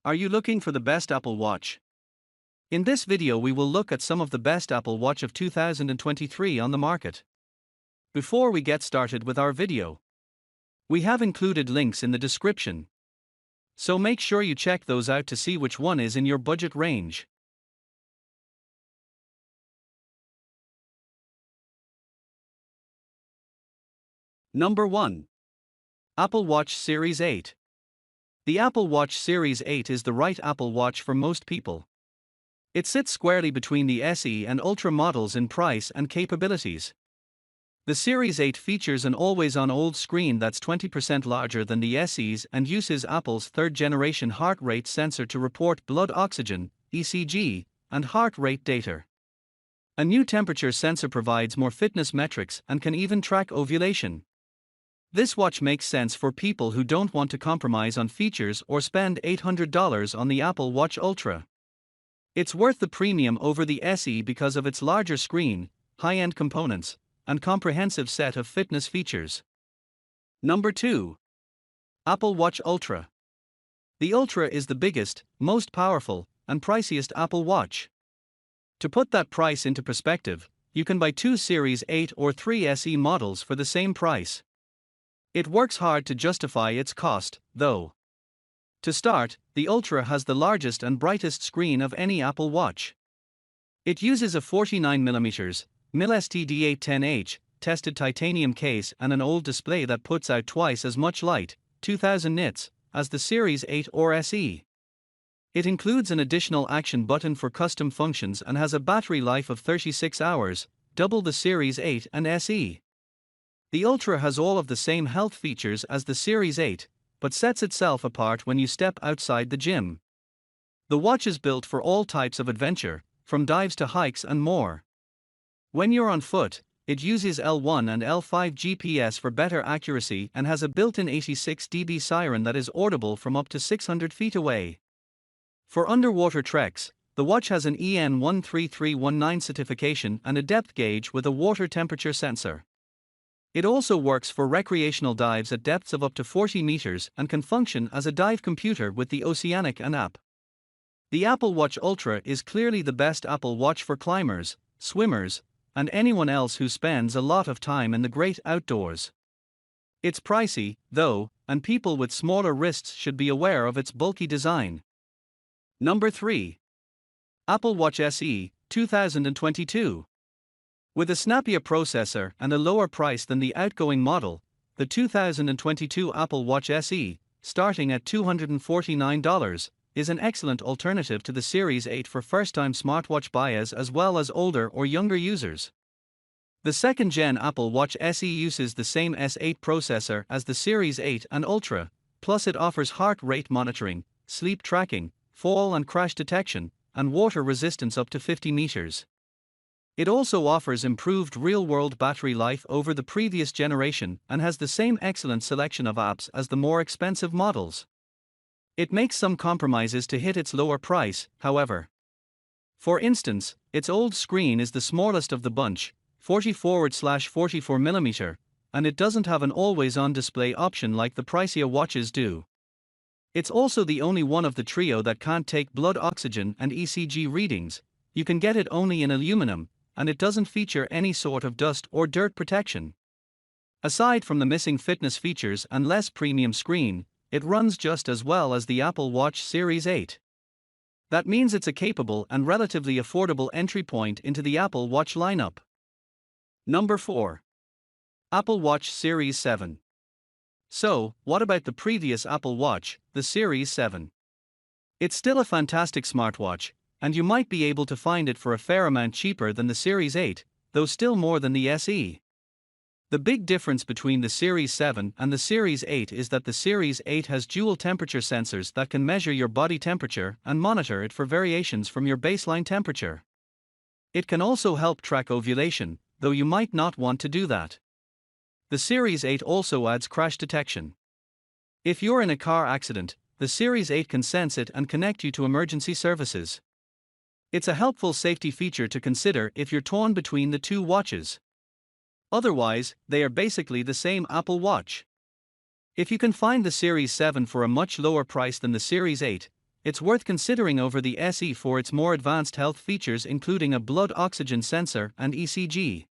Are you looking for the best Apple Watch? In this video we will look at some of the best Apple Watch of 2023 on the market. Before we get started with our video, we have included links in the description, so make sure you check those out to see which one is in your budget range. Number 1. Apple Watch Series 8. The Apple Watch Series 8 is the right Apple Watch for most people. It sits squarely between the SE and Ultra models in price and capabilities. The Series 8 features an always-on OLED screen that's 20% larger than the SE's and uses Apple's third-generation heart rate sensor to report blood oxygen, ECG, and heart rate data. A new temperature sensor provides more fitness metrics and can even track ovulation. This watch makes sense for people who don't want to compromise on features or spend $800 on the Apple Watch Ultra. It's worth the premium over the SE because of its larger screen, high-end components, and comprehensive set of fitness features. Number 2. Apple Watch Ultra. The Ultra is the biggest, most powerful, and priciest Apple Watch. To put that price into perspective, you can buy 2 Series 8 or 3 SE models for the same price. It works hard to justify its cost, though. To start, the Ultra has the largest and brightest screen of any Apple Watch. It uses a 49mm MIL-STD810H tested titanium case and an OLED display that puts out twice as much light, 2000 nits, as the Series 8 or SE. It includes an additional action button for custom functions and has a battery life of 36 hours, double the Series 8 and SE. The Ultra has all of the same health features as the Series 8, but sets itself apart when you step outside the gym. The watch is built for all types of adventure, from dives to hikes and more. When you're on foot, it uses L1 and L5 GPS for better accuracy and has a built-in 86 dB siren that is audible from up to 600 feet away. For underwater treks, the watch has an EN 13319 certification and a depth gauge with a water temperature sensor. It also works for recreational dives at depths of up to 40 meters and can function as a dive computer with the Oceanic app. The Apple Watch Ultra is clearly the best Apple Watch for climbers, swimmers, and anyone else who spends a lot of time in the great outdoors. It's pricey, though, and people with smaller wrists should be aware of its bulky design. Number 3. Apple Watch SE, 2022. With a snappier processor and a lower price than the outgoing model, the 2022 Apple Watch SE, starting at $249, is an excellent alternative to the Series 8 for first-time smartwatch buyers as well as older or younger users. The second-gen Apple Watch SE uses the same S8 processor as the Series 8 and Ultra, plus it offers heart rate monitoring, sleep tracking, fall and crash detection, and water resistance up to 50 meters. It also offers improved real-world battery life over the previous generation and has the same excellent selection of apps as the more expensive models. It makes some compromises to hit its lower price, however. For instance, its OLED screen is the smallest of the bunch, 40/44mm, and it doesn't have an always-on display option like the pricier watches do. It's also the only one of the trio that can't take blood oxygen and ECG readings. You can get it only in aluminum, and it doesn't feature any sort of dust or dirt protection. Aside from the missing fitness features and less premium screen, it runs just as well as the Apple Watch Series 8. That means it's a capable and relatively affordable entry point into the Apple Watch lineup. Number 4. Apple Watch Series 7. So, what about the previous Apple Watch, the Series 7? It's still a fantastic smartwatch, and you might be able to find it for a fair amount cheaper than the Series 8, though still more than the SE. The big difference between the Series 7 and the Series 8 is that the Series 8 has dual temperature sensors that can measure your body temperature and monitor it for variations from your baseline temperature. It can also help track ovulation, though you might not want to do that. The Series 8 also adds crash detection. If you're in a car accident, the Series 8 can sense it and connect you to emergency services. It's a helpful safety feature to consider if you're torn between the two watches. Otherwise, they are basically the same Apple Watch. If you can find the Series 7 for a much lower price than the Series 8, It's worth considering over the SE for its more advanced health features, including a blood oxygen sensor and ECG.